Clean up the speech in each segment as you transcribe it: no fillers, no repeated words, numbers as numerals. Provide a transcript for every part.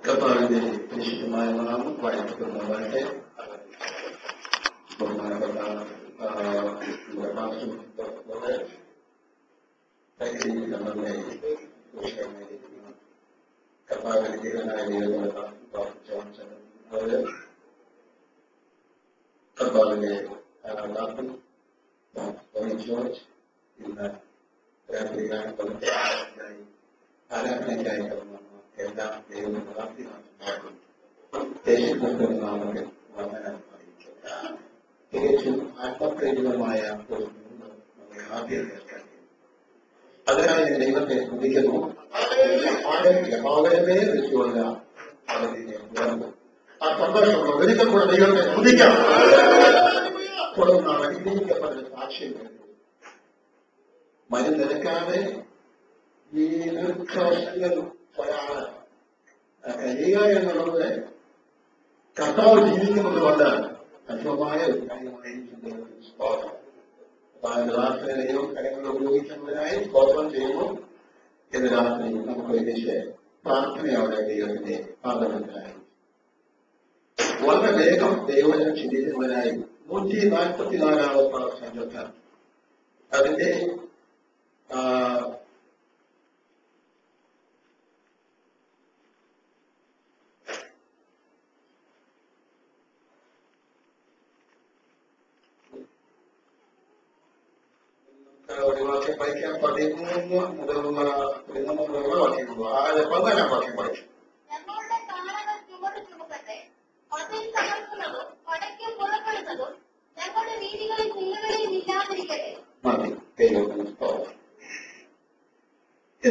കർത്താവിന്റെ പരിശുദ്ധമായ നാമം വാഴ്ത്തപ്പെടുന്നതാകട്ടെ. ബഹുമാനപ്പെട്ട കർത്താവിന്റെ ജോർജ് ഇന്ന് രാത്രികാലം ആരാധനയ്ക്കായി എല്ലാ ദൈവവും പ്രാർത്ഥിക്കുന്നു. ദേശത്തിന്റെ നാമത്തിൽ വന്ദനം അറിയിക്കുന്നു. തികച്ചും ആത്മപ്രേരിതമായ ഒരു നമ്മുടെ ആദ്യം കേൾക്കാൻ അതിനായി ഞാൻ ദൈവത്തെ സ്തുതിക്കുന്നു. അവരെ വെച്ചുകൊണ്ട് അതിനെ ഉയർന്നു ആ സന്തോഷം ഒരിക്കൽ കൂടെ ദൈവത്തെ സ്തുതിക്കാം. തുടർന്ന് അനുഗ്രഹിക്കപ്പെട്ട സാക്ഷ്യം മരുന്നെടുക്കാതെ ഈ ദീർഘവർഷങ്ങൾ കഴിയുക എന്നുള്ളത് കർത്താവ് ജീവിക്കുന്നത് കൊണ്ട് അല്പമായ ഒരു കാര്യമായി സ്തോത്രം. ദൈവം കരങ്ങൾ ഉപയോഗിക്കുന്നതിനായി സ്തോത്രം ചെയ്യുന്നു. എന്ന് രാത്രി നമുക്ക് ഒരുമിച്ച് പ്രാർത്ഥനയോടെ ദൈവത്തിന്റെ പാദത്തിനായി വളരെ വേഗം ദൈവം ചിന്തിക്കുന്നതിനായി 144 സംഘത്തിൽ അതിന്റെ ഒരു വാക്യം വായിക്കാൻ 13 മുതലുള്ള 13 വാക്യമുള്ളൂ. 15 വാക്യം വായിക്കും.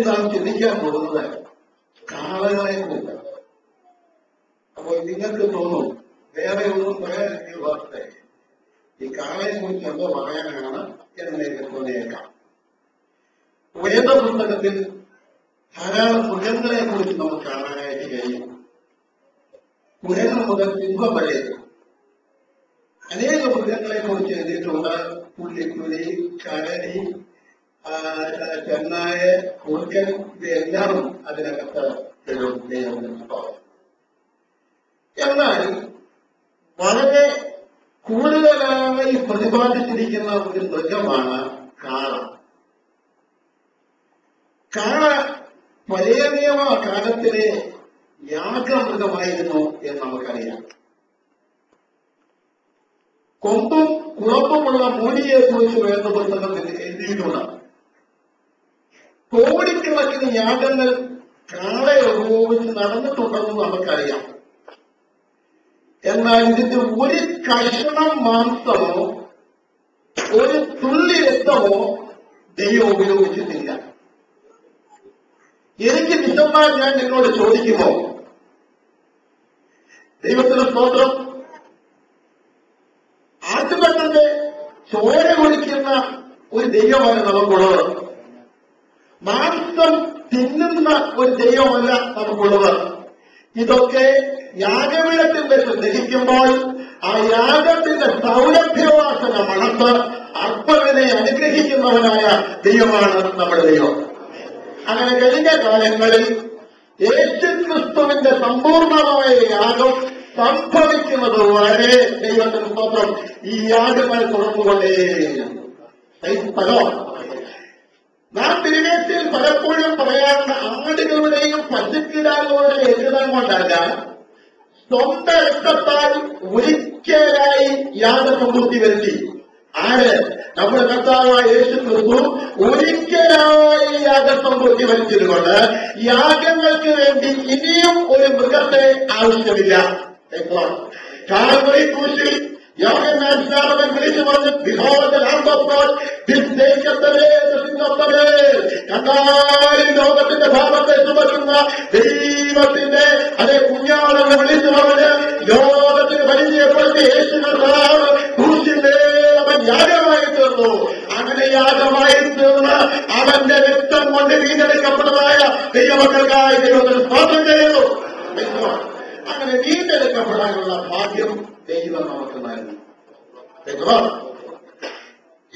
നാം ചിന്തിക്കാൻ പോകുന്നത് കാളകളെ കുറിച്ചാണ്. അപ്പോൾ നിങ്ങൾക്ക് തോന്നും വേറെ ഒന്നും പറയാനെങ്കിൽ വാർത്ത ഈ കാളയെ കുറിച്ച് എന്തോ പറയാനാണ് എന്നതിലേക്ക് തോന്നിയേക്കാം. വേദപുസ്തകത്തിൽ ധാരാളം മൃഗങ്ങളെ കുറിച്ച് നമുക്ക് കാണാനായിട്ട് കഴിയും. കുരങ്ങ് മുതൽ സിംഹം വരെ അനേക മൃഗങ്ങളെ കുറിച്ച് എഴുതിയിട്ടുണ്ട്. പുള്ളിക്കുരി, കരടി, ചെന്നായ, കുറുക്കൻ, ഇവയെല്ലാം അതിനകത്ത് എന്നാൽ വളരെ കൂടുതലായി പ്രതിപാദിച്ചിരിക്കുന്ന ഒരു മൃഗമാണ് കാള. കാള പഴയ നിയമ കാലത്തിലെ യാഗമൃഗമായിരുന്നു എന്ന് നമുക്കറിയാം. കൊമ്പും കുളമ്പുമുള്ള മൂലിയെ കുറിച്ച് വേണ്ട പുസ്തകത്തിൽ എഴുതിയിട്ടുണ്ട്. കോടിക്കണക്കിന് യാഗങ്ങൾ കാളയെ ഉപയോഗിച്ച് നടന്നിട്ടുണ്ടെന്ന് നമുക്കറിയാം. എന്നാൽ ഇതിന്റെ ഒരു കഷണം മാംസമോ ഒരു തുള്ളി രക്തമോ ദൈവം ഉപയോഗിച്ചിട്ടില്ല. എനിക്ക് വിശന്നാൽ ഞാൻ നിങ്ങളോട് ചോദിക്കുമോ? ദൈവത്തിന് സ്തോത്രം. ആട്ടുകട്ടന്റെ ചോര കുടിക്കുന്ന ഒരു ദൈവമല്ല നമുക്കുള്ളത്. മാംസം തിന്നുന്ന ഒരു ദൈവമല്ല നമുക്കുള്ളത്. ഇതൊക്കെ യാഗപീഠത്തിൽ വെച്ച് ദഹിക്കുമ്പോൾ ആ യാഗത്തിന്റെ സൗരഭ്യവാസന മണത്ത് അർപ്പണനെ അനുഗ്രഹിക്കുന്നവനായ ദൈവമാണ് നമ്മുടെ ദൈവം. അങ്ങനെ കഴിഞ്ഞ കാലങ്ങളിൽ യേശുക്രിസ്തുവിന്റെ സമ്പൂർണമായ യാഗം സംഭവിക്കുന്നത് വരെ ദൈവത്തിന് സ്തോത്രം ഈ യാഗങ്ങൾ തുടർന്നുകൊണ്ടേയിരുന്നു. നാം തിരുവേറ്റിയിൽ പലപ്പോഴും പറയാറുണ്ട് ആടുകളുടെയും പശുക്കിടാകളുടെയും എഴുതാൻ കൊണ്ടല്ല, സ്വന്തം രക്തത്താൽ ഒരിക്കലായി യാഗസമൃദ്ധി വരുത്തി. ആര്? നമ്മുടെ കർത്താവായ യേശുക്രിസ്തു ഒരിക്കലായി യാഗസമൃദ്ധി വരുത്തിയതുകൊണ്ട് യാഗങ്ങൾക്ക് വേണ്ടി ഇനിയും ഒരു മൃഗത്തെ ആവശ്യമില്ല. കാൽവരി ക്രൂശിൽ യോഹന്നാൻ സ്നാപകൻ വിളിച്ചു പറഞ്ഞു, Behold the Lamb of God, this taketh away the sin of the world. കണ്ടാലും ലോകത്തിന്റെ ഭാവത്തെ ചുമക്കുന്ന ദൈവത്തിന്റെ അതേ കുഞ്ഞാളെന്ന് വിളിച്ചു പറഞ്ഞ് ലോകത്തിന് പരിചയപ്പെടുത്തി യേശു കർത്താവ് ക്രൂശിന്റെ അവൻ യാഗമായി തീർന്നു. അങ്ങനെ യാഗമായി തീർന്ന് അവന്റെ രക്തം കൊണ്ട് വീണ്ടെടുക്കപ്പെട്ടതായ ദൈവമക്കൾക്കായി ദൈവത്തിന് സ്തോത്രം ചെയ്യുന്നു. അങ്ങനെ വീണ്ടെടുക്കപ്പെടാനുള്ള ഭാഗ്യം ദൈവം നമുക്ക് നൽകി.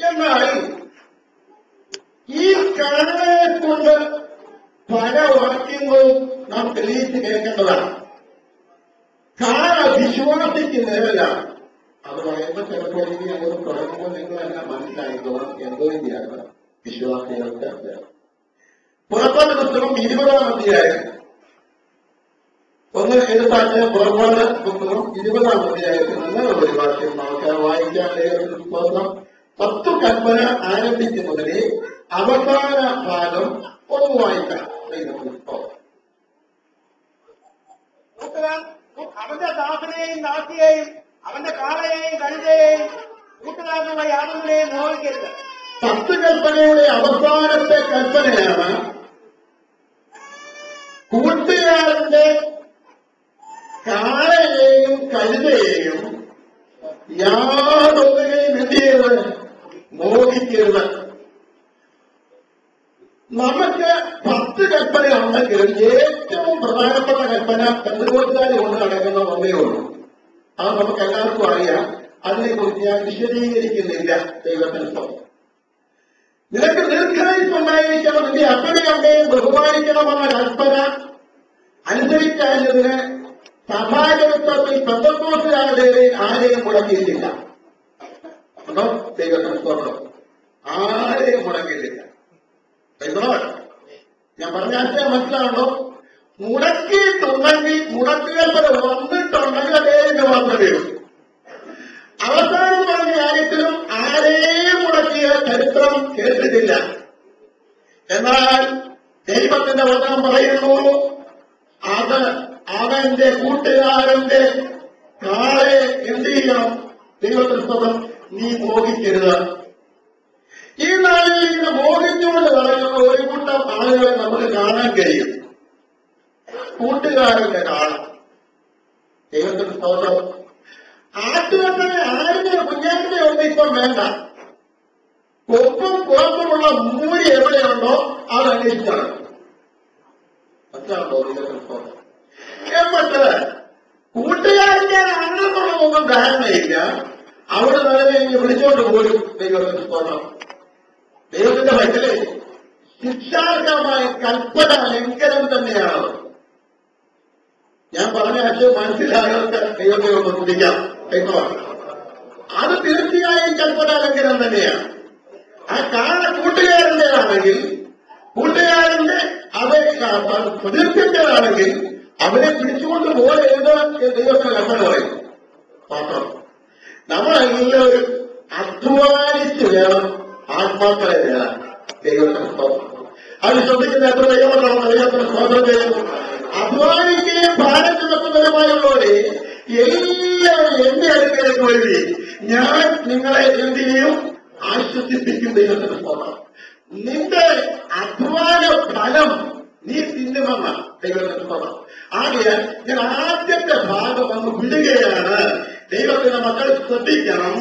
എന്നാൽ ഈ കാളയെ കൊണ്ട് പല വാക്യങ്ങളും നാം തെളിയിച്ച് കേൾക്കേണ്ടതാണ്. കാള വിശ്വാസിക്ക് നേരലാണ്. അത് പറയുമ്പോൾ ചിലപ്പോൾ ഇനി അങ്ങോട്ട് തുടങ്ങുമ്പോൾ നിങ്ങളെല്ലാം മനസ്സിലായിക്കോണം എന്തോ ചെയ്യാണ് വിശ്വാസികൾക്ക്. പുറപ്പാട് പുസ്തകം 20-ാം അധ്യായം ഒന്ന് എഴുത്താറ്റ്. പുറപ്പാട് പുസ്തകം 20-ാം അധ്യായത്തിൽ നല്ല ഒരു ഭാഷയിൽ നമുക്ക് വായിക്കാൻ സ്തോത്രം. 10 കൽപ്പന ആരംഭിക്കുന്നതിന് അവസാന ഭാഗം ഒന്ന് വായിക്കാം. അവന്റെ ദാസനെയും ദാസിയെയും അവന്റെ കാളയെയും കഴുതയെയും കൂട്ടുകാരനുള്ള യാതൊന്നിനെയും മോഹിക്കരുത്. 10 കൽപ്പനയുടെ അവസാനത്തെ കൽപ്പനയാണ് കൂട്ടുകാരന്റെ കാളയെയും കഴുതയെയും യാതൊന്നിനെയും എന്ത് ചെയ്യരുത്, മോഹിക്കരുത്. നമുക്ക് 10 കൽപ്പന ഉണ്ടെങ്കിലും ഏറ്റവും പ്രധാനപ്പെട്ട കൽപ്പന പെന്തക്കോസ്തുകാരെ കൊണ്ട് നടക്കുന്ന ഒന്നേ ഉള്ളൂ. അത് നമുക്ക് എല്ലാവർക്കും അറിയാം. അതിനെക്കുറിച്ച് ഞാൻ വിശദീകരിക്കുന്നില്ല. ദൈവത്തിന് സ്തോത്രം. നിനക്ക് ദീർഘായുസ്സുണ്ടായിരിക്കണം, നിന്റെ അപ്പനെയും അമ്മയും ബഹുമാനിക്കണമെന്ന കൽപ്പന അനുസരിക്കാഞ്ഞതിന് സഭാചരിത്രത്തിൽ പെന്തക്കോസ്തുകാരുടെ ആരെയും മുടക്കിയിട്ടില്ല. അതോ ദൈവത്തിന് സ്തോത്രം, ആരെയും മുടക്കിയിട്ടില്ല. ഞാൻ പറഞ്ഞ ആശയം മനസ്സിലാണോ? മുടക്കിയിട്ടുണ്ടെങ്കിൽ മുടക്കുകൽപ്പന വന്നിട്ടുണ്ടെങ്കിൽ അദ്ദേഹത്തിന് മാത്രമേ ഉള്ളൂ. അവസാനം പറഞ്ഞ കാര്യത്തിലും ആരെയും മുടക്കിയ ചരിത്രം കേട്ടിട്ടില്ല. എന്നാൽ ദൈവത്തിന്റെ വചനം പറയുന്നു, അത് അവന്റെ കൂട്ടുകാരന്റെ കാളെ എന്ത് ചെയ്യണം? ദൈവത്തിന്റെ സ്വന്തം നീ മോഹിക്കരുത്. ഈ നാളിൽ ഇന്ന് മോഹിച്ചുകൊണ്ട് നടക്കുന്ന ഒരു കൂട്ടം ആളുകളെ നമുക്ക് കാണാൻ കഴിയും. കൂട്ടുകാരന്റെ കാള. ദൈവത്തിന്റെ സ്തോത്രം. ആട്ടുകെട്ടിനെ ആരുടെ കുഞ്ഞാന്റെ ഒന്നും ഇപ്പം വേണ്ട. കൊപ്പും കുഴപ്പമുള്ള മൂരി എവിടെയുണ്ടോ അത് അന്വേഷിച്ചാണ്. മനസ്സിലാണോ? ദൈവത്തിന്റെ സ്തോത്രം. എന്നിട്ട് കൂട്ടുകാരന്റെ ആണെന്നുള്ളതൊന്നും ധാരണയില്ല. അവിടെ നിലവിൽ വിളിച്ചോണ്ട് പോലും ദൈവത്തിന്റെ സ്തോത്രം. ദൈവത്തിന്റെ പക്കല് ശിക്ഷാർഹമായ കൽപ്പന ലംഘനം തന്നെയാണ്. ഞാൻ പറഞ്ഞ ആശയം മനസ്സിലാകാത്ത ദൈവത്തെ ഒന്ന് കുടിക്കാം. അത് തീർച്ചയായും കൽപ്പന ലംഘനം തന്നെയാണ്. ആ കാള കൂട്ടുകാരൻ്റെതാണെങ്കിൽ, കൂട്ടുകാരന്റെ അപേക്ഷ പ്രതീക്ഷൻ്റെതാണെങ്കിൽ അവരെ പിടിച്ചുകൊണ്ട് പോലെ എഴുതാൻ ദൈവത്തിന് കൽപ്പന പറയും. മാത്രം നമ്മളെല്ലാവരും അധ്വാനിച്ച് വേണം ആത്മാക്കളെ നേടാൻ. ദൈവത്തിന് സ്തോത്രം. അത് ശ്രദ്ധിക്കുന്ന എത്ര ദൈവങ്ങളാണ് ദൈവത്തിന് സ്തോത്രം ചെയ്യുന്നു. അധ്വാനിക്കുകയും ഭാരം ചുമക്കുന്നവരുമായുള്ളവരെ എല്ലാവരും എന്റെ അടുക്കലേക്ക് വഴി ഞാൻ നിങ്ങളെ എന്ത് ചെയ്യും? ആശ്വസിപ്പിക്കും. ദൈവത്തിന് സ്തോത്രം. നിന്റെ അധ്വാന ഫലം നീ തിന്നുമെന്ന ദൈവത്തിന് സ്തോത്രം. ആകയാൽ ഞാൻ ആദ്യത്തെ ഭാഗം ഒന്ന് വിടുകയാണ്. ദൈവത്തിന്റെ മക്കൾ ശ്രദ്ധിക്കണം.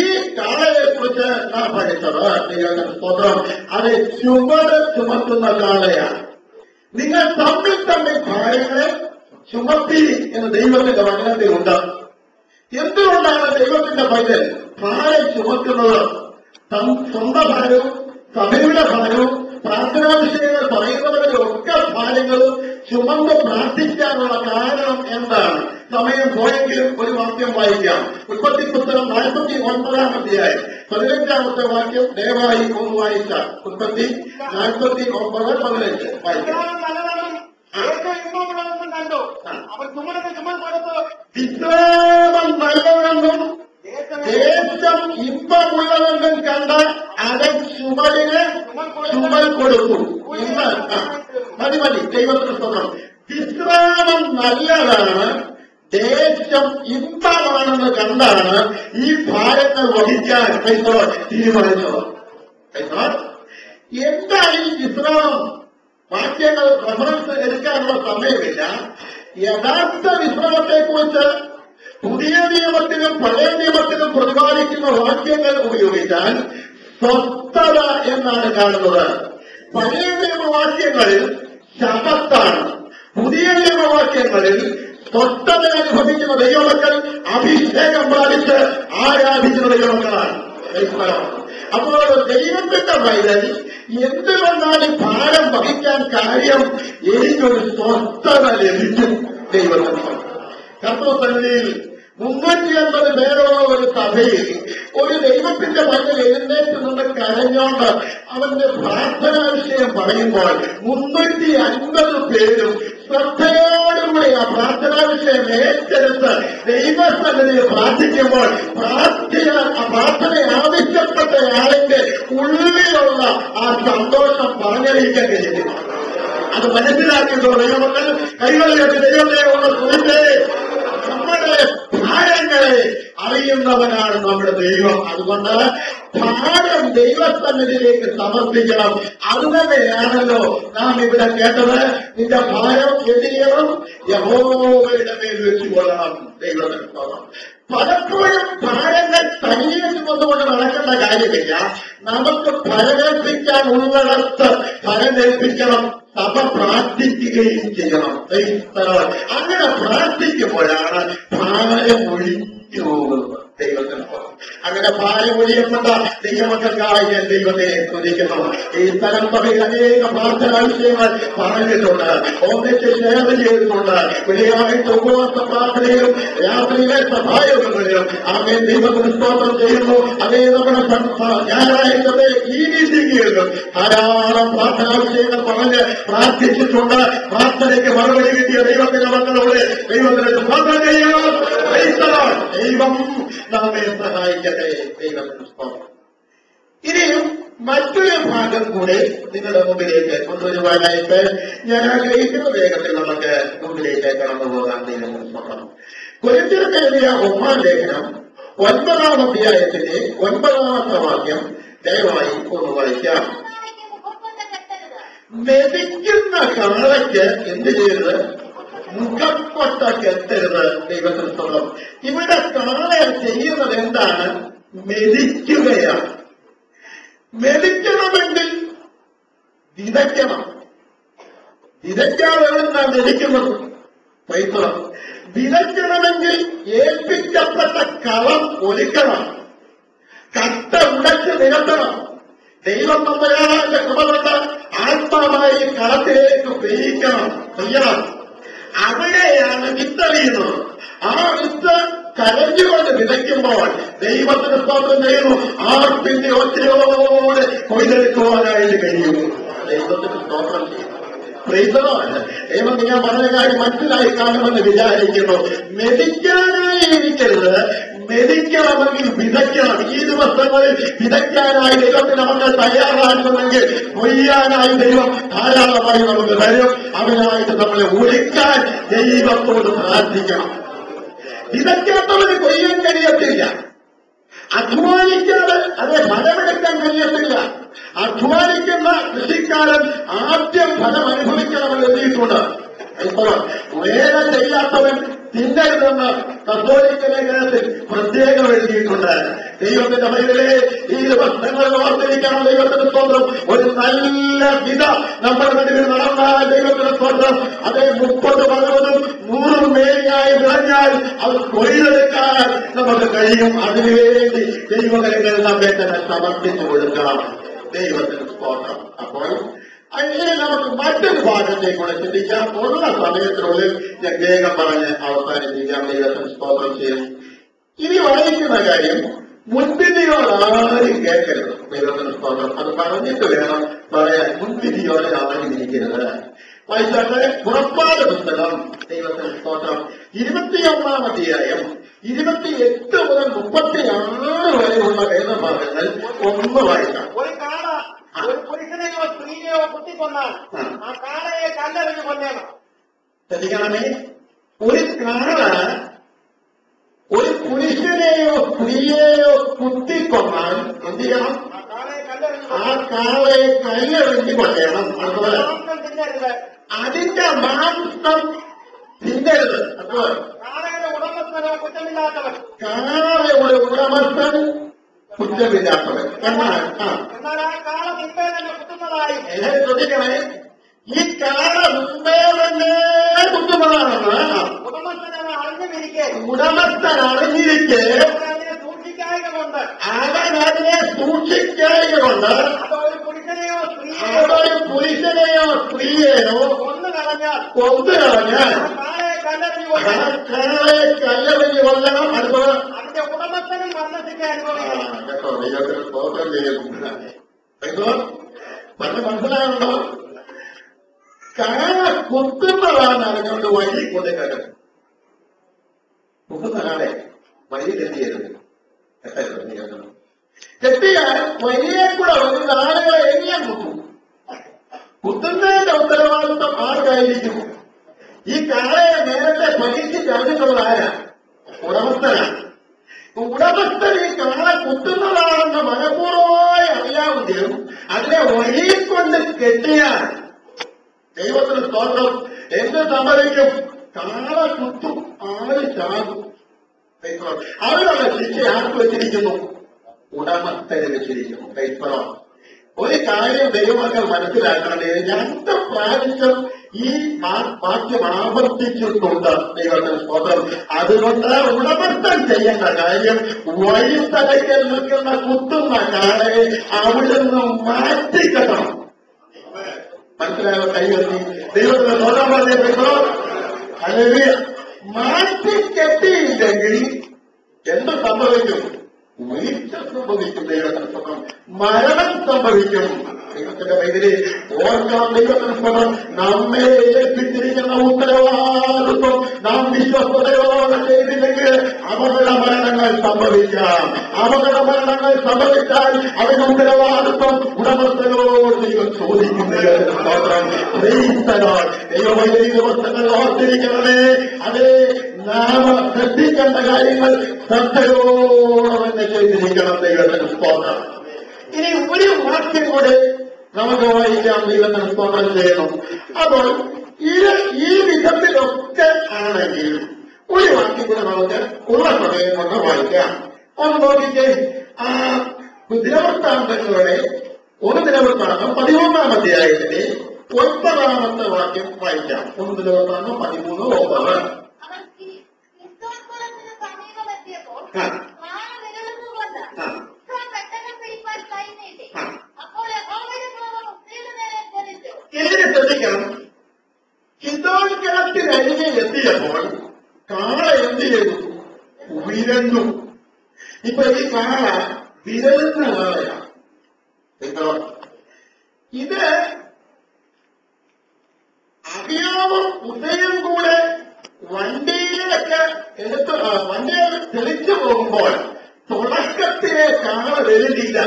ഈ കാളയെ കുറിച്ച് നാം പഠിച്ചത് ദൈവത്തിന്റെ സ്തോത്രം, അത് ചുമട് ചുമത്തുന്ന കാളയാണ്. നിങ്ങൾ തമ്മിൽ ഭാരങ്ങളെ ചുമത്തി എന്ന് ദൈവത്തിന്റെ വചനത്തിലുണ്ട്. എന്തുകൊണ്ടാണ് ദൈവത്തിന്റെ പൈതൽ ഭാരം ചുമക്കുന്നത്? സ്വന്തം ഭാരവും സഭയുടെ ഭാരവും പ്രാർത്ഥനാ വിഷയങ്ങൾ പറയുന്നവരുടെ ഒക്കെ ഭാരങ്ങളും ചുമന്ന് പ്രാർത്ഥിക്കാനുള്ള കാരണം എന്താണ്? സമയം പോയെങ്കിലും ഒരു വാക്യം വായിക്കാം. ഉൽപ്പത്തി പുസ്തകം 49-ാം അധ്യായം 15-ാമത്തെ വാക്യം ദയവായി ഒന്ന് വായിക്കാം. ഉൽപ്പത്തി 49:15 വായിക്കാം. വിശ്രാമം നല്ലതെന്നും ദേശം ഇമ്പമുള്ളതെന്നും കണ്ട അവൻ ചുമലിന് ചുമൽ കൊടുത്തു. മതി ദൈവത്തിന് സ്തോത്രം. വിശ്രാമം നല്ലതാണ്, ദേശം ഇമ്പമാണെന്ന് കണ്ടാണ് ഈ ഭാരങ്ങൾ വഹിക്കാൻ തീരുമാനിച്ചത്. എന്താണ് ഈ വിശ്രാമം? വാക്യങ്ങൾ റെഫറൻസ് എടുക്കാനുള്ള സമയമില്ല. യഥാർത്ഥ വിശ്രമത്തെക്കുറിച്ച് പുതിയ നിയമത്തിലും പഴയ നിയമത്തിലും പ്രതിപാദിക്കുന്ന വാക്യങ്ങൾ ഉപയോഗിച്ചാൽ സ്വസ്ഥത എന്നാണ് കാണുന്നത്. പഴയ നിയമവാക്യങ്ങളിൽ ശബത്താണ്. പുതിയ നിയമവാക്യങ്ങളിൽ സ്വസ്ഥത അനുഭവിക്കുന്ന ദൈവമക്കൾ അഭിഷേകം പ്രാപിച്ച് ആരാധിക്കുന്ന ദൈവമക്കളാണ്. അപ്പോൾ ദൈവത്തിന്റെ പൈതൽ എന്തുകൊണ്ടാണ് ഈ ഭാരം വഹിക്കാൻ കാര്യം? എനിക്കൊരു സ്വസ്ഥത ലഭിക്കും. ദൈവത്തിന് കർത്തൃസന്നിധിയിൽ 350 പേരോളം ഒരു സഭയിൽ ഒരു ദൈവത്തിന്റെ മണ്ണിൽ എഴുന്നേറ്റ് നിന്ന് കരഞ്ഞോണ്ട് അവന്റെ പ്രാർത്ഥനാ വിഷയം പറയുമ്പോൾ 350 പേരും ശ്രദ്ധയോടുകൂടി ആ പ്രാർത്ഥനാ വിഷയം ഏറ്റെടുത്ത് ദൈവസന്നിധിയിൽ പ്രാർത്ഥിക്കുമ്പോൾ പ്രാർത്ഥന ആവശ്യപ്പെട്ടയാളിന്റെ ഉള്ളിലുള്ള ആ സന്തോഷം പറഞ്ഞറിയിക്കാൻ കഴിയും. അത് മനസ്സിലാക്കിയിട്ടുള്ള ദൈവമക്കൾ കൈകളിലേക്ക് ദൈവത്തെ ഒന്ന് കുറിച്ച് നമ്മുടെ ഭാരങ്ങളെ അറിയുന്നവനാണ് നമ്മുടെ ദൈവം. അതുകൊണ്ട് ഭാരം ദൈവസന്നിധിയിലേക്ക് സമർപ്പിക്കണം. അതുതന്നെയാണല്ലോ നാം ഇവിടെ കേട്ടത്. നിന്റെ ഭാരം എന്ത് ചെയ്യണം? യഹോവയുടെ മേൽ വെച്ചുകൊള്ളണം. ദൈവത്തിന് പലപ്പോഴും ഭാരങ്ങൾ തനിയെ ചുമന്നുകൊണ്ട് നടക്കേണ്ട കാര്യമില്ല. നമുക്ക് ഫലമേൽപ്പിക്കാൻ ഉള്ളിടത്ത് ഫലമേൽപ്പിക്കണം. സഭ പ്രാർത്ഥിക്കുകയും ചെയ്യണം. അങ്ങനെ പ്രാർത്ഥിക്കുമ്പോഴാണ് ഭാരം ഒഴിഞ്ഞു പോകുന്നത്. ദൈവത്തിന് അങ്ങനെ ഭാരം ഒഴിയപ്പെട്ട ദൈവമക്കൾക്കായി ഞാൻ ദൈവത്തെ സ്തുതിക്കുന്നു. ഈ സ്ഥലം സഭയിൽ അനേക പ്രാർത്ഥനാ വിഷയങ്ങൾ പറഞ്ഞിട്ടുണ്ട്, ഒന്നിച്ച് ഷെയർ ചെയ്തിട്ടുണ്ട്. വെള്ളിയാഴ്ച ഉപവാസ പ്രാർത്ഥനയിലും രാത്രിയിലെ സഭായോഗങ്ങളിലും ആമേൻ ദൈവത്തിന് സ്തോത്രം ചെയ്യുന്നു. അതേ നമ്മുടെ ഞായറാഴ്ചത്തെ ഈ മീറ്റിംഗുകളിലും ധാരാളം പ്രാർത്ഥനാ വിഷയങ്ങൾ പറഞ്ഞ് പ്രാർത്ഥിച്ചിട്ടുണ്ട്. പ്രാർത്ഥനയ്ക്ക് മറുപടി കിട്ടിയ ദൈവത്തിന്റെ മക്കളോട് ദൈവത്തിന് സ്തോത്രം ചെയ്യാം. ദൈവം നമ്മെ സഹായിക്കട്ടെ. ദൈവത്തിന് സ്തോത്രം. ഇനിയും മറ്റൊരു ഭാഗം കൂടെ നിങ്ങളുടെ മുമ്പിലേക്ക് കൊണ്ടുവരുവാനായിട്ട് ഞാൻ ആഗ്രഹിക്കുന്ന വേഗത്തിൽ നമുക്ക് മുമ്പിലേക്ക് കടന്നു പോകാൻ ദൈവത്തിന് സ്തോത്രം. കൊരിന്ത്യർക്ക് എഴുതിയ 1-ാം ലേഖനം 9-ാം അധ്യായത്തിന്റെ 9-ാമത്തെ വാക്യം ദയവായി ഒന്ന് വായിക്കാം. മെതിക്കുന്ന കാളയ്ക്ക് എന്ത് ചെയ്യരുത്? മുഖക്കൊട്ട കെട്ടരുത്. ദൈവത്തിന് സ്തോത്രം. ഇവിടെ കാള ചെയ്യുന്നത് എന്താണ്? മെതിക്കുകയാണ്. മെതിക്കണമെങ്കിൽ വിതയ്ക്കണം. വിതയ്ക്കാതെ നാം മെതിക്കുന്നത് പൈത്തളം. വിതയ്ക്കണമെങ്കിൽ ഏൽപ്പിക്കപ്പെട്ട കളം ഒരുക്കണം, കട്ട ഉടച്ച് നിരത്തണം. ദൈവം തമ്പുരാന്റെ കൃപ കൊണ്ട് ആത്മാവായി കളത്തിലേക്ക് പെയ്യിക്കണം, ചെയ്യണം. അവിടെയാണ് വിത്തറിയുന്നത്. ആ വിത്ത് കരഞ്ഞുകൊണ്ട് വിതയ്ക്കുമ്പോൾ ദൈവത്തിന് സ്തോത്രം ചെയ്യുന്നു. ആർപ്പിന്റെ ഒറ്റയോടെ കൊയ്തെടുക്കുവാനായിട്ട് കഴിയുന്നു. ദൈവത്തിന് സ്തോത്രം ചെയ്യുന്നു. ദൈവം ഞാൻ പറഞ്ഞ കാര്യം മനസ്സിലായി കാണുമെന്ന് വിചാരിക്കുന്നു. മെതിക്കാനായി ഇരിക്കരുത്, മെതിക്കണമെങ്കിൽ വിതയ്ക്കണം. ഈ ദിവസങ്ങളിൽ വിതയ്ക്കാനായി ദൈവത്തിന് നമ്മൾ തയ്യാറാക്കുമെങ്കിൽ കൊയ്യാനായി ദൈവം ധാരാളമായി നമുക്ക് തരും. അതിനായിട്ട് നമ്മളെ ഒരുക്കാൻ ദൈവത്തോട് പ്രാർത്ഥിക്കണം. വിതയ്ക്കാത്തവന് കൊയ്യാൻ കഴിയത്തില്ല. അധ്വാനിക്കാതെ അത് ഫലമെടുക്കാൻ കഴിയത്തില്ല. അധ്വാനിക്കുന്ന കൃഷിക്കാരൻ ആദ്യം ഫലം അനുഭവിക്കണമെന്ന് എഴുതിയിട്ടുണ്ട്. വേല ചെയ്യാത്തവൻ തിന്നരുതെന്ന് കത്തോലിക്ക ലേഖനത്തിൽ പ്രത്യേകം എഴുതിയിട്ടുണ്ട്. ദൈവത്തിന്റെ മൈതലേ ഈ ദിവസങ്ങളിൽ ഓർത്തിരിക്കണം. ദൈവത്തിന്റെ സ്തോത്രം. ഒരു നല്ല വിധ നമ്മുടെ നടുവിൽ നടന്നാൽ ദൈവത്തിന്റെ സ്തോത്രം. അതേ 30, 60, 100 മേലിയായി വിളഞ്ഞാൽ അത് കൊയ്തെടുക്കാൻ നമുക്ക് കഴിയും. അതിനുവേണ്ടി ദൈവകരങ്ങൾ നമ്മെ തന്നെ സമർപ്പിച്ചു കൊടുക്കണം. ദൈവത്തിന്റെ സ്തോത്രം. അപ്പോൾ അങ്ങനെ നമുക്ക് മറ്റൊരു ഭാഗത്തേക്ക് കൂടെ ചിന്തിക്കാം. ഉള്ള സമയത്തിനുള്ളിൽ ഞാൻ വേഗം പറഞ്ഞ് അവസാനിപ്പിക്കാം. ദൈവത്തിന് സ്തോത്രം ചെയ്യും. ഇനി വായിക്കുന്ന കാര്യം മുൻവിധിയോടാരും കേൾക്കരുത്. ദൈവത്തിന് സ്തോത്രം. അത് പറഞ്ഞിട്ട് വേണം പറയാൻ. മുൻവിധിയോടെ ആരും ഇരിക്കരുത്. വായിച്ചാട്ടെ പുറപ്പാട് പുസ്തകം. ദൈവത്തിന് സ്തോത്രം. 21-ാം അധ്യായം 28 മുതൽ 36 വരെയുള്ള വേദഭാഗങ്ങൾ ഒന്ന് വായിക്കാം. ഒരു പുരുഷനെയോ സ്ത്രീയെയോ കുത്തിക്കൊന്നാൽ ആ കാളയെ കല്ലെറിഞ്ഞ് കൊല്ലണം. ശ്രദ്ധിക്കണമേ. ഒരു കാള ഒരു പുരുഷനെയോ സ്ത്രീയെയോ കുത്തിക്കൊന്നാൽ എന്ത് ചെയ്യണം? ആ കാളയെ കല്ലെറിഞ്ഞ് കൊല്ലണം. തിന്നരുത്. അതിന്റെ മാംസം തിന്നരുത്. അപ്പോൾ കാളയുടെ ഉടമസ്ഥനോ കുറ്റമില്ലാത്തവൻ. കാളയുടെ ഉടമസ്ഥൻ കുറ്റമില്ലാത്തവൻ. എന്നാൽ ആ കാള മുമ്പേ തന്നെ കുത്തുന്നതായി. ശ്രദ്ധിക്കണേ. ഈ കാള മുമ്പേ തന്നെ കുത്തുന്നതാണെന്ന് ഉടമസ്ഥൻ അറിഞ്ഞിരിക്കെ സൂക്ഷിക്കായകൊണ്ട് അവൻ അതിനെ സൂക്ഷിക്കായകൊണ്ട് അതൊരു പുരുഷനെയോ സ്ത്രീയെയോ കൊന്നു കളഞ്ഞാൽ കാളയെ കല്ലെറിഞ്ഞു കൊല്ലണം. കാളയെ കല്ലെറിഞ്ഞു കൊല്ലണം. അടുത്തത് അതിന്റെ ഉടമസ്ഥനും മരണശിക്ഷ അനുഭവിക്കണം. കേട്ടോ, ദൈവത്തിന് സ്തോത്രം ചെയ്യുന്നു. പറഞ്ഞ് മനസ്സിലായുണ്ടോ? കാള കുത്തുന്നതാണ് അറിഞ്ഞുകൊണ്ട് വഴി കൊണ്ട് കിടക്കും. കുത്തുന്ന കാളെ വഴി കെട്ടിയരുത്. കെട്ടിയാൽ വഴിയെ കൂടെ വരുന്ന ആളുകളെ എങ്ങനെ കുത്തും? കുത്തുന്നതിന്റെ ഉത്തരവാദിത്വം ആർക്കായിരിക്കും? ഈ കാളയെ നേരത്തെ പരീക്ഷിച്ച് അറിഞ്ഞിട്ടുള്ള ആരാ? ഉടമസ്ഥനാണ്. ഉടമസ്ഥൻ ഈ കാള കുത്തുന്നതാണെന്ന് മനഃപൂർവ്വമായി അറിയാവുകയും അതിനെ വഴിയിൽ കൊണ്ട് കെട്ടിയാൽ ദൈവത്തിന് സ്തോത്രം. എന്ത് സംഭവിക്കും? കാള കുത്തും, ആള് ചാകും. അവരുടെ ശിക്ഷ ആർക്ക് വെച്ചിരിക്കുന്നു? ഉടമസ്ഥന് വെച്ചിരിക്കുന്നു. കൈപ്പറോ ഒരു കാര്യം ദൈവമക്കൾ മനസ്സിലാക്കണേ, 2 പ്രാവശ്യം ഈ വാക്യം ആവർത്തിച്ചിട്ടുണ്ട്. ദൈവത്തിന് സ്തോത്രം. അതുകൊണ്ട് ഉടമസ്ഥൻ ചെയ്യേണ്ട കാര്യം വഴിത്തലയ്ക്കൽ നിൽക്കുന്ന കുത്തുന്ന കാളയെ അവിടുന്ന് മാറ്റിക്കെട്ടണം. മനസ്സിലായോ? കൈവരി ദൈവത്തിന് സ്തോത്രം പറഞ്ഞോ. അല്ലെങ്കിൽ മാറ്റിക്കെട്ടിയില്ലെങ്കിൽ എന്ത് സംഭവിക്കും? വീഴ്ച സംഭവിക്കും. ദൈവത്തിന് സ്തോത്രം. മരണം സംഭവിക്കും. ദൈവത്തിന്റെ വൈദ്യുതി ഓർക്കണം. ദൈവത്തിന് സ്തോത്രം. നമ്മെ ഏൽപ്പിച്ചിരിക്കുന്ന ഉത്തരവാദിത്വം നാം വിശ്വസ്തയോടെ ചെയ്തില്ലെങ്കിൽ അപകട മരണങ്ങൾ സംഭവിക്കാം. അപകട മരണങ്ങൾ സംഭവിച്ചാൽ അതിന് ഉത്തരവാദിത്വം ഉടമസ്ഥനോട് ദൈവം ചോദിക്കും. ദൈവത്തിന് സ്തോത്രം. ദൈവവൈദ്യുതി ദിവസങ്ങൾ ഓർത്തിരിക്കണമേ. അതേ നാം ശ്രദ്ധിക്കേണ്ട കാര്യങ്ങൾ ശ്രദ്ധയോടെ തന്നെ ചെയ്തിരിക്കണം. ദൈവത്തിന് സ്തോത്രം. ഇനി ഒരു വാക്യം കൂടെ നമുക്ക് വായിക്കാം. ദൈവത്തിന് സ്തോത്രം ചെയ്യണം. അപ്പോൾ ഇത് ഈ വിധത്തിലൊക്കെ ആണെങ്കിൽ ഒരു വാക്യം കൂടെ നമുക്ക് ഉള്ള സമയം കൊണ്ട് വായിക്കാം. ഒന്ന് നോക്കിക്കേ. ദിനവൃത്താന്തങ്ങളുടെ 1 ദിനവൃത്താന്തം 13-ാം അധ്യായത്തിന്റെ 9-ാമത്തെ വാക്യം വായിക്കാം. 1 ദിനവൃത്താന്തം 13:9. ഇതിനെ ശ്രദ്ധിക്കണം. കിദോൻ കിണറ്റിനരികെ എത്തിയപ്പോൾ കാള എന്ത് ചെയ്തു? വിരന്നു. ഇപ്പൊ ഈ കാള വിരലുന്ന കാളയാണ്. ഇത് അറിയാവും ഉദയം കൂടെ വണ്ടിയിലൊക്കെ വണ്ടിയിൽ തെളിച്ചു പോകുമ്പോൾ തുടക്കത്തിലെ കാള വരുന്നില്ല.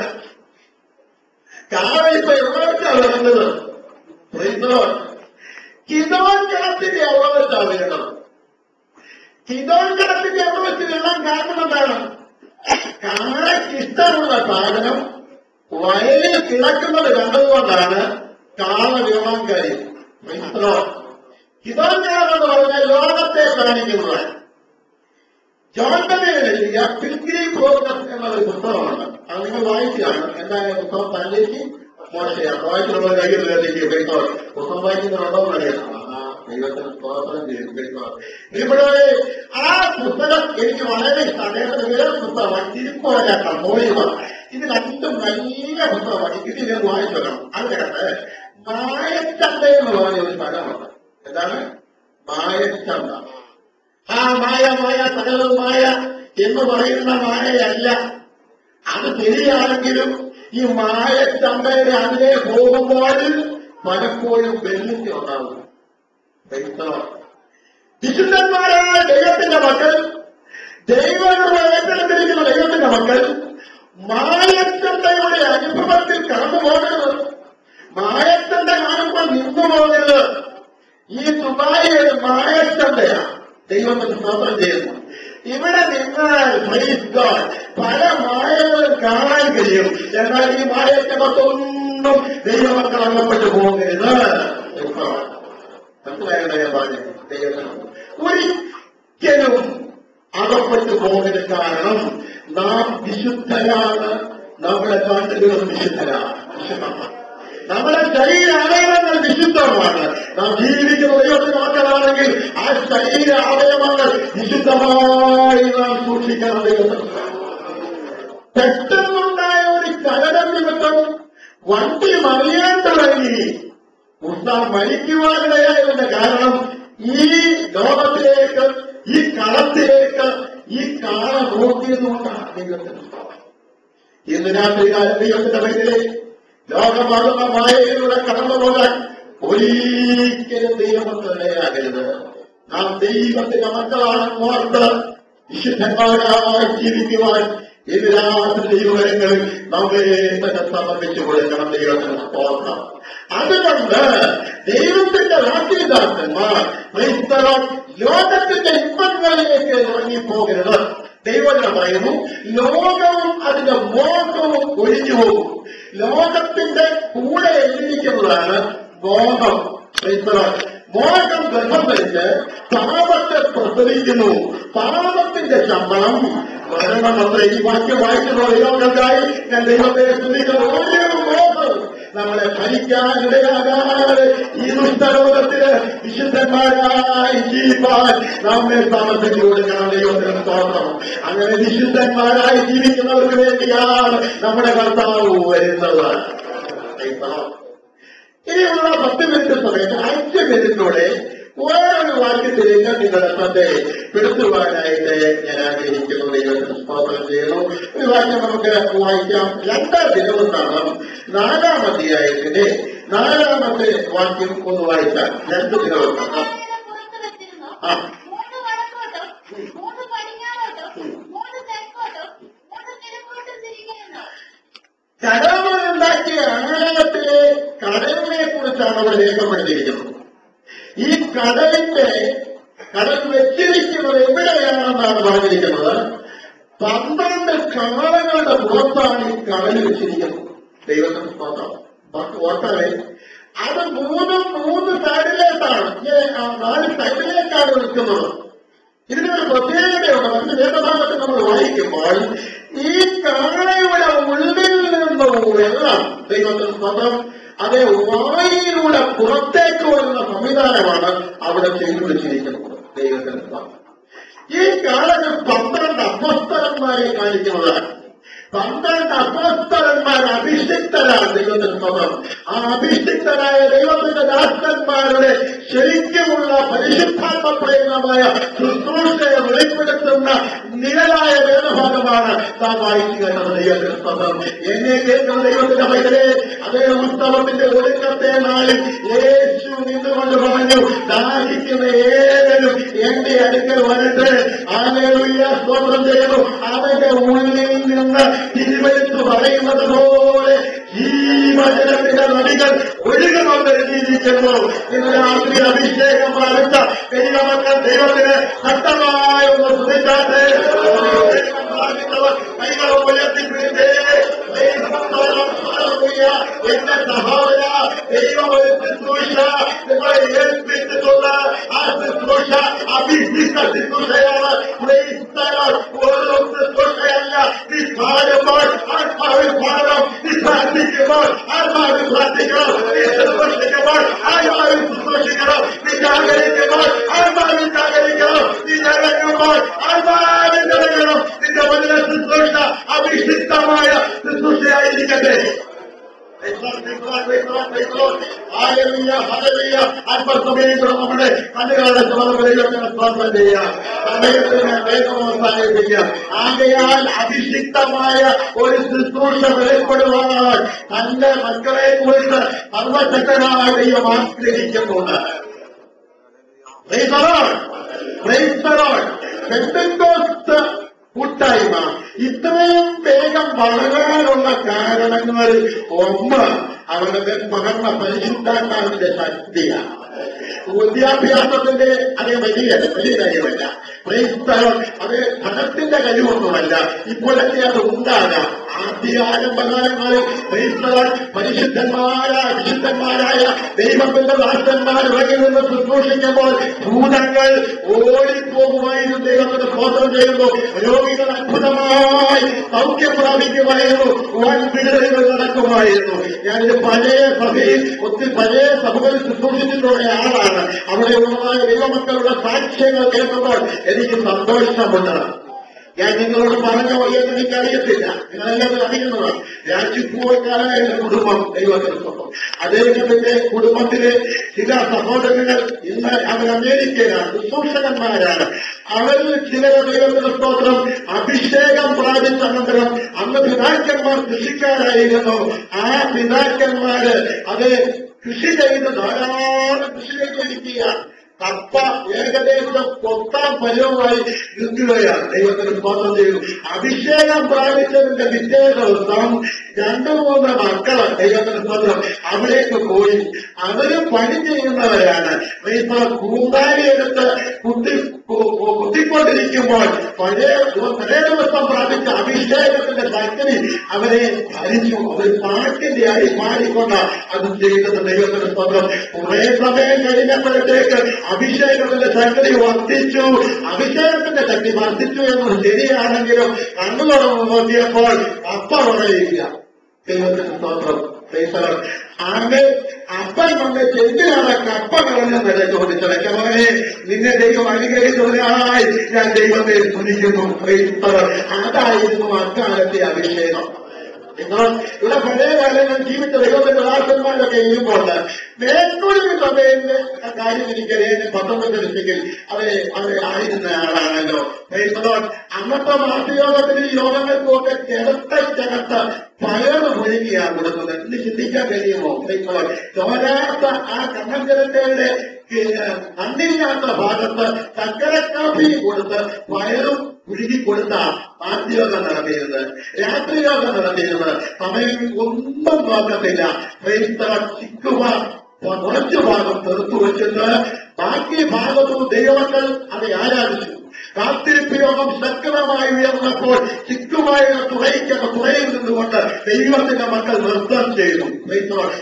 കാള ഇപ്പൊ എവിടെ വെച്ചാണ് വരുന്നത്? കിദോൻ കിണറ്റിന്റെ എവിടെ വെച്ചാണ് വരുന്നത്? കിദോൻ കിണറ്റിന്റെ എവിടെ വെച്ച് വെള്ളം കാരണം എന്താണ്? കാളയ്ക്ക് ഇഷ്ടമുള്ള സാധനം വയലിൽ കിടക്കുന്നത് കണ്ടതുകൊണ്ടാണ് കാള വീഴാൻ കാര്യം. കിദോൻ കിണറെന്ന് പറഞ്ഞാൽ ലോകത്തെ കാണിക്കുന്നത്. ജോൺബനെ എഴുതിയ പിൽഗ്രീം പ്രോഗ്രസ് എന്നൊരു പുസ്തകമാണ്. അത് നിങ്ങൾ വായിക്കുകയാണ്. എന്താണ് പുസ്തകം? തന്നിലേക്ക് മോശയാണ്. വായിച്ചിട്ടുള്ള കയ്യിൽ വേദിക്കുക. പുസ്തകം വായിക്കുന്നുണ്ടോന്ന് അറിയാം. ദൈവത്തിന് സ്തോത്രം ചെയ്യും. ഇവിടെ ആ പുസ്തകം എനിക്ക് വളരെ ഇഷ്ടമാണ്. വേറെ പുസ്തകമാണ്. തിരുപ്പോരാട്ടം മോളിമാണ്. ഇത് 2 നല്ല പുസ്തകമാണ്. ഇത് ഞാൻ വായിച്ചു വെക്കണം. അതിനകത്ത് മായച്ചന്ത എന്ന് പറഞ്ഞ ഒരു സ്ഥലമുണ്ട്. എന്താണ് മായച്ചന്ത? ആ മായ സകലവും മായ എന്ന് പറയുന്ന മായയല്ല. അത് ശരിയാണെങ്കിലും ഈ മായച്ചന്തയുടെ അതിലെ പോകുമ്പോൾ പലപ്പോഴും വെല്ലുവിളി ഉണ്ടാകും. വിശുദ്ധന്മാരായ ദൈവത്തിന്റെ മക്കൾ, ദൈവങ്ങളെ ഏറ്റെടുത്തിരിക്കുന്ന ദൈവത്തിന്റെ മക്കൾ മായച്ചന്തയുടെ അനുഭവത്തിൽ കടന്നു പോകരുത്. മായച്ചന്ത കാണുമ്പോൾ നിന്നു പോകരുത്. ഈ ദുബായ് ഒരു മായച്ചന്തയാണ്. ദൈവത്തിന് സ്തോത്രം ചെയ്യുന്നു. ഇവിടെ നിങ്ങൾ പല മായകളും കാണാൻ കഴിയും. എന്നാൽ ഈ മായച്ചന്തൊന്നും ദൈവമക്കൾ അകപ്പെട്ടു പോകരുത്. മനസ്സിലായല്ലോ ഞാൻ പറഞ്ഞു? ദൈവത്തിന് ഒരിക്കലും അകപ്പെട്ടു പോകരുത്. കാരണം നാം വിശുദ്ധരാണ്. നമ്മളെ കാട്ടുകളും വിശുദ്ധരാണ്. നമ്മുടെ ശരീര അവയവങ്ങൾ വിശുദ്ധമാണ്. നാം ജീവിക്കുന്ന ദൈവത്തിന്റെ മക്കളാണെങ്കിൽ ആ ശരീര അവയവങ്ങൾ വിശുദ്ധമായി നാം സൂക്ഷിക്കണം. ദൈവത്തിന് പെട്ടെന്നുണ്ടായ ഒരു ചലനം നിമിത്തം വണ്ടി മറിയാൻ തുടങ്ങി. മരിക്കുവാനിടയായതിന്റെ കാരണം ഈ ലോകത്തിലേക്ക്, ഈ കളത്തിലേക്ക് ഈ കാള നോക്കിയതുകൊണ്ടാണ് ദൈവത്തിന്. ഇന്ന് രാത്രികാലം ദൈവത്തിന്റെ പേരിൽ ലോകമാകുന്ന മായയിലൂടെ കടന്നു പോകാൻ ഒരിക്കലും ദൈവമക്കളിടയാകരുത്. നാം ദൈവത്തിന്റെ മക്കളാണെന്ന് ഓർത്ത് വിശുദ്ധന്മാരായി ജീവിക്കുവാൻ ഇത് രാത്രി ദൈവകരങ്ങളിൽ നമ്മെ തന്നെ സമർപ്പിച്ചു കൊടുക്കണം. ദൈവത്തിന് സ്തോത്രം. അതുകൊണ്ട് ദൈവത്തിന്റെ രാത്രിദാസന്മാർ ലോകത്തിന്റെ ഇമ്പങ്ങളിലേക്ക് ഇറങ്ങിപ്പോകരുത്. ദൈവം പറയുന്നു, ലോകവും അതിന്റെ മോഹവും ഒഴിഞ്ഞു പോകും. ലോകത്തിന്റെ കൂടെ എഴുതിയിരിക്കുന്നതാണ് മോഹം. മോഹം ഗർഭം ധരിച്ച് പാപത്തെ പ്രസവിക്കുന്നു. പാപത്തിന്റെ ശമ്പളം മരണമത്ര. ഈ വാക്യം വായിക്കുന്ന ദൈവങ്ങൾക്കായി ഞാൻ ദൈവത്തെ സ്തുതിക്കുന്നു. ഒരു മോഹം നമ്മളെ ഭരിക്കാനിടയാകാതെ ഈ ദുഷ്ടലോകത്തില് വിശുദ്ധന്മാരായി ജീവിക്കാൻ നമ്മെ താമസിച്ചു കൊടുക്കണം. ദൈവത്തിന് സ്തോത്രം. അങ്ങനെ വിശുദ്ധന്മാരായി ജീവിക്കുന്നവർക്ക് വേണ്ടിയാണ് നമ്മുടെ കർത്താവ് വരുന്നത്. ഇനിയുള്ള 10 മിനിറ്റ് സമയത്ത് 5 മിനിറ്റിലൂടെ വേറൊരു വാക്യത്തിലേക്ക് നിങ്ങളുടെ ശ്രദ്ധപ്പെടുത്തുവാനായിട്ട് ഞാൻ ആഗ്രഹിക്കുന്നു. ദൈവത്തിന് സ്തോത്രം ചെയ്യുന്നു. ഒരു വാക്യം നമുക്ക് വായിക്കാം. 2 ദിനവൃത്താന്തം 4-ാം അധ്യായത്തിന്റെ 4-ാമത്തെ വാക്യം ഒന്ന് വായിച്ചാൽ. 2 ദിനവൃത്താന്തം. കടവുണ്ടാക്കിയ ആലയത്തിലെ കടലിനെ കുറിച്ചാണ് അവിടെ രേഖപ്പെടുത്തിയിരിക്കുന്നത്. ഈ കടൽ വെച്ചിരിക്കുന്നത് എവിടെയാണെന്നാണ് പറഞ്ഞിരിക്കുന്നത്. 12 കാലങ്ങളുടെ പുറത്താണ് ഈ കടൽ വെച്ചിരിക്കുന്നത്. ദൈവത്തിന് സ്തോത്രം. ഓർത്താലേ അത് 3 സൈഡിലേക്കാണ്, 4 സൈഡിലേക്കാണ് നിൽക്കുന്നത്. ഇതിനൊരു പ്രത്യേകതയുണ്ട്. മറ്റു വേദഭാഗത്ത് നമ്മൾ വായിക്കുമ്പോൾ ഈ കാളയുടെ ഉള്ളിൽ നിന്നും വെള്ളം, ദൈവത്തിന് സ്തോത്രം, അതേ വായിലൂടെ പുറത്തേക്ക് വരുന്ന സംവിധാനമാണ് അവിടെ ചെയ്തു വെച്ചിരിക്കുന്നത്. ദൈവത്തിന് സ്തോത്രം. ഈ കാലത്ത് 12 അപ്പോസ്തലന്മാരെ കാണിക്കുന്നതാണ്. 12 അപ്പോസ്തലന്മാർ അഭിഷിക്തരാണ്. ദൈവത്തിന് സ്തോത്രം. ആ അഭിഷിക്തരായ ദൈവത്തിന്റെ ദാസന്മാരുടെ ശരിക്കുമുള്ള പരിശുദ്ധാത്മപ്രേരണമായ ശുശ്രൂഷയെ വെളിപ്പെടുത്തുന്ന നിഴലായ വേദഭാഗമാണ് നാം വായിച്ചു കേട്ടത്. ദൈവത്തിന് സ്തോത്രം. എന്നെ കേൾക്കുന്ന ദൈവത്തിന്റെ മകനെ, അതേ ഉത്സവത്തിന്റെ ഒടുക്കത്തെ നാളിൽ യേശു നിന്നുകൊണ്ട് പറഞ്ഞു, ദാഹിക്കുന്ന ഏവരും എന്റെ അടുക്കൽ വരട്ടെ. ഹല്ലേലൂയ, സ്തോത്രം ചെയ്യുന്നു. അവന്റെ ഉള്ളിൽ നിന്ന് തിരുവെടുത്ത് പറയുന്നത് പോലെ ജീവജലത്തിന്റെ നദികൾ ഒഴുകുമെന്ന് എഴുതിയിരിക്കുന്നു. ഇന്ന് രാത്രി അഭിഷേകം പ്രാപിച്ച ദൈവമക്കൾ ദൈവത്തിന് ശക്തമായ ഒന്ന് സ്തുതിച്ചാട്ടെ. കൈകളും ഉയർത്തിപ്പിടിച്ചേ. എന്റെ സഹോദര, ദൈവം ഒരു ശുശ്രൂഷ നിങ്ങളെ ഏൽപ്പിച്ചിട്ടുള്ള ആ ശുശ്രൂഷ അഭിഷിക്ത ശുശ്രൂഷയാണ്. ഓരോ ശുശ്രൂഷയല്ല. നീ പാടുമ്പോൾ ആത്മാവിൽ പാടണം, നീ പ്രാർത്ഥിക്കുമ്പോൾ ആത്മാവിൽ പ്രാർത്ഥിക്കണം, നീ ശുശ്രൂഷിക്കുമ്പോൾ ആത്മാവിൽ ശുശ്രൂഷിക്കണം, നീ ജാഗരിക്കുമ്പോൾ ആത്മാവിൽ ജാഗരിക്കണം, നീ ജാഗരിക്കുമ്പോൾ ആത്മാവിൽ ജാഗരിക്കണം. നിന്റെ വലിയ ശുശ്രൂഷ അഭിഷിക്തമായ ശുശ്രൂഷയായിരിക്കട്ടെ. അല്പസമയം നമ്മുടെ കണ്ണുകളുടെ സ്വാതന്ത്ര്യം ചെയ്യാം. സമയത്തിന് വേഗം അവസാനിപ്പിക്കാം. ആകയാൽ അഭിഷിക്തമായ ഒരു ശുശ്രൂഷ വെളിപ്പെടുവാൻ തന്റെ മക്കളെ കുറിച്ച് സർവശക്തനായ ദൈവം ആഗ്രഹിക്കുന്നുണ്ട്. പെന്തക്കോസ്ത് കൂട്ടായ്മ ഇത്രയും വേഗം വളരാനുള്ള കാരണങ്ങളിൽ ഒന്ന് അവരുടെ പകർന്ന പരിശുദ്ധാത്മാവിന്റെ ശക്തിയാണ്. വിദ്യാഭ്യാസത്തിന്റെ അതേ വലിയ കാര്യമല്ല. അത് ധനത്തിന്റെ കഴിവൊന്നുമല്ല. ഇപ്പോഴൊക്കെ അത് ഉണ്ടാകാം. ആദ്യാരംഭകാലങ്ങളിൽ വിശുദ്ധന്മാരായ ദൈവത്തിന്റെ ദാസന്മാർ ഇറങ്ങി നിന്ന് ശുശ്രൂഷിക്കുമ്പോൾ ഭൂതങ്ങൾ ഓടിപ്പോകുമായിരുന്നു. ദൈവത്തിന് സ്തോത്രം ചെയ്യുന്നു. രോഗികൾ അത്ഭുതമായി സൗഖ്യം പ്രാപിക്കുമായിരുന്നു. വൻ വിടുതലുകൾ നടക്കുമായിരുന്നു. ഞാനിത് ഒത്തിരി പഴയ സഭകളിൽ ശുശ്രൂഷിച്ചിട്ടുള്ള ആളാണ്. അവിടെ ഉള്ളതായ ദൈവമക്കളുടെ സാക്ഷ്യങ്ങൾ കേൾക്കുമ്പോൾ എനിക്ക് സന്തോഷമുണ്ട്. ഞാൻ നിങ്ങളോട് പറഞ്ഞോ എന്ന് എനിക്കറിയത്തില്ല, നിങ്ങളെല്ലാം അറിയുന്നതാണ്. രാജ്യപ്പോക്കാരായ കുടുംബം ദൈവത്തിനൊപ്പം. അദ്ദേഹത്തിന്റെ കുടുംബത്തിലെ ചില സഹോദരങ്ങൾ ഇന്ന് അവർ അമേരിക്കയിലാണ്, ശുശ്രൂഷകന്മാരാണ്. അവരിൽ ചിലരെ ദൈവത്തിന്റെ സ്തോത്രം അഭിഷേകം പ്രാപിച്ച അനന്തരം അന്ന് പിതാക്കന്മാർ കൃഷിക്കാരായിരുന്നു. ആ പിതാക്കന്മാര് അത് കൃഷി ചെയ്ത് ധാരാളം കൃഷി ചെയ്തിരിക്കുകയാണ്. കപ്പ ഏകദേശം കൊത്താൻ പരുവമായി നിൽക്കുകയാണ്. ദൈവത്തിന് സ്തോത്രം ചെയ്തു. അഭിഷേകം പ്രാപിച്ചതിന്റെ പിറ്റേ ദിവസം 2-3 മക്കള് ദൈവത്തിന് സ്തോത്രം അവിടേക്ക് പോയി. അവര് പണി ചെയ്യുന്നവരാണ്. കൂടാരിയെടുത്ത് കുത്തിക്കൊണ്ടിരിക്കുമ്പോൾ പഴയ ദിവസം പ്രാപിച്ച അഭിഷേകത്തിന്റെ ശക്തി അവരെ ഭരിച്ചു. അവർ പാട്ടിന്റെ അടി പാടിക്കൊണ്ട് അത് ചെയ്തത്. ദൈവത്തിന്റെ സ്തോത്രം. കുറെ സമയം കഴിഞ്ഞപ്പോഴത്തേക്ക് അഭിഷേകത്തിന്റെ ശക്തി വർദ്ധിച്ചു. അഭിഷേകത്തിന്റെ ശക്തി വർദ്ധിച്ചു എന്ന് ശരിയാണെങ്കിലും കണ്ണു തുറന്നു നോക്കിയപ്പോൾ കപ്പ പറയുക. ദൈവത്തിന്റെ സ്തോത്രം. അങ്ങനെ അപ്പൻ വന്ന് ചെന്തിനാണ് കപ്പ കളഞ്ഞെന്നല്ല ചോദിച്ചത്. മകനെ, നിന്നെ ദൈവം അനുഗ്രഹിച്ചതിനായി ഞാൻ ദൈവത്തെ സ്തുതിക്കുന്നു. അതായിരുന്നു അക്കാലത്തെ അഭിഷേകം. നിങ്ങൾ ഇവിടെ പഴയ കാലങ്ങൾ ജീവിച്ച ദൈവത്തിന്റെ ദാസന്മാരൊക്കെ ചെയ്യുമ്പോൾ മേൽക്കൊടുക്കി സഭയുടെ കാര്യം എനിക്കറിയാൻ 19 ഡിസ്ട്രിക്റ്റിൽ അത് ആയിരുന്ന ആളാണല്ലോ. അന്നത്തെ മാസയോഗത്തിന് യോഗങ്ങൾക്കൊക്കെ കിടത്തക്കകത്ത് പയറ് മുഴുകിയാണ് കൊടുക്കുന്നത്. ഇന്ന് ചിന്തിക്കാൻ കഴിയുമോ? ചോരാത്ത ആ കണ്ണഞ്ചരട്ടയുടെ കണ്ണില്ലാത്ത ഭാഗത്ത് ചക്കരക്കാപ്പി കൊടുത്ത് പയറും ഉരുകിക്കൊടുത്ത ആദ്യയോഗം നടത്തിയിരുന്നത്, രാത്രിയോഗം നടത്തിയിരുന്നത്. സമയം ഒന്നും നോക്കത്തില്ല. ചിക്കുവാൻ കുറച്ചു ഭാഗം തെറുത്തു വെച്ചിട്ട് ബാക്കി ഭാഗത്തും ദൈവമക്കൾ അത് ആരാധിച്ചു. കാത്തിരിപ്പ് യോഗം ശക്തമായി ഉയർന്നപ്പോൾ ചിക്കുമായ തുറയിൽ നിന്നുകൊണ്ട് ദൈവത്തിന്റെ മക്കൾ നൃത്തം ചെയ്തു.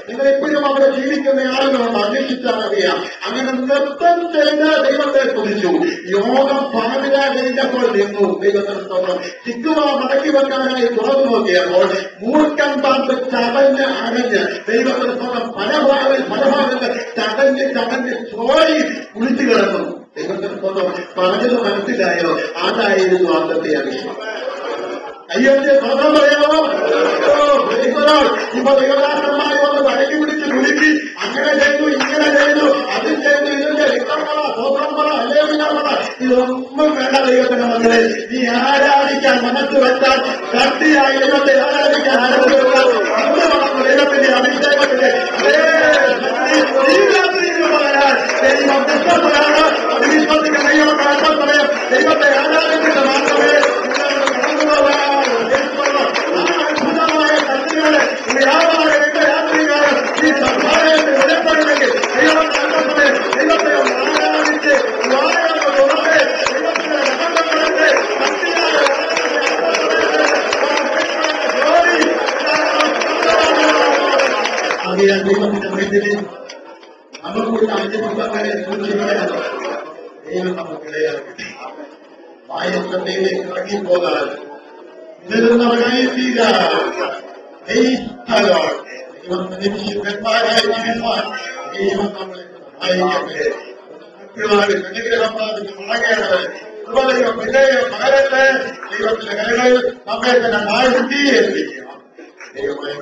നിങ്ങൾ എപ്പോഴും അവിടെ ജീവിക്കുന്ന ആളുകളൊന്ന് അന്വേഷിച്ചാൽ അറിയാം. അങ്ങനെ നൃത്തം ചെയ്ത് ദൈവത്തെ കുറിച്ചു. യോഗം പാതിര കഴിഞ്ഞപ്പോൾ നിന്നു. ദൈവത്തിന് സ്തോത്രം. ചിക്കുവ മടക്കി വെക്കാനായി തുറന്നു നോക്കിയപ്പോൾ മൂർഖൻ പാമ്പ് ചടഞ്ഞ് അടഞ്ഞ് ദൈവത്തിന് സ്തോത്രം പല ഭാഗത്ത് ചടഞ്ഞ് ചോരി കുളിച്ചു കിടക്കുന്നു. ദൈവത്തിന് സ്തോത്രം. പറഞ്ഞത് മനസ്സിലായോ? അതായിരുന്നു അന്നത്തെ അഭിഷേകം. അയ്യോന്റെ സ്വന്തം പറയാമോ? ഇപ്പൊ ദൈവദാസന്മാരെ ഒന്ന് വഴക്കി പിടിച്ച് കുലുക്കി അങ്ങനെ ചെയ്തു, ഇങ്ങനെ ചെയ്തു, അത് ചെയ്തു, ഇതിന്റെ രക്തമറ, സ്വതന്ത്രമറ, അല്ലേവിനമറ, ഇതൊന്നും വേണ്ട. ദൈവത്തിന്റെ മക്കളെ, നീ ആരാധിക്കാൻ മനസ്സ് വെച്ചാൽ, ശക്തിയായി ദൈവത്തെ ആരാധിക്കാൻ മനസ്സ് വെച്ചാൽ, ഇന്ന് വളർന്നു ദൈവത്തിന്റെ അഭിഷേകത്തിന്റെ ദൈവം വിശ്വസമാണ്. വിശ്വസിക്കുന്ന ദൈവം പറയാം. ദൈവത്തെ ആരാധിക്കുന്ന മാത്രമേ അത്ഭുതമായ ശക്തികളെ വ്യാപാര യാത്രികാരൻ ഈ സഭാലയത്തിൽ വെളിപ്പെടുന്നെങ്കിൽ ദൈവത്തെ ആരാധിച്ച് വായനോടെ ദൈവത്തിന്റെ രഹസ്യങ്ങളെ ശക്തിയായ അറിയാൻ ദൈവത്തിന്റെ മൈത്രി നമുക്കുള്ള അനുഭവങ്ങളെ സൂക്ഷിക്കണം. ദൈവം നമുക്കിടയാക്കി വായനയിലേക്ക് ഇറങ്ങിപ്പോകാൻ നിരുന്നവനായി തീരാൻ ശിഷ്യന്മാരായി ജീവിക്കാൻ ദൈവം നമ്മളെ സഹായിക്കട്ടെ. അനുഗ്രഹം പ്രാപിച്ച് മടങ്ങേണ്ടത് കൃപയും വിജയം പകരട്ടെ. ദൈവത്തിന്റെ കരങ്ങളിൽ നമ്മെ തന്നെ താഴ്ത്തി ഏൽപ്പിക്കണം. ദൈവമായ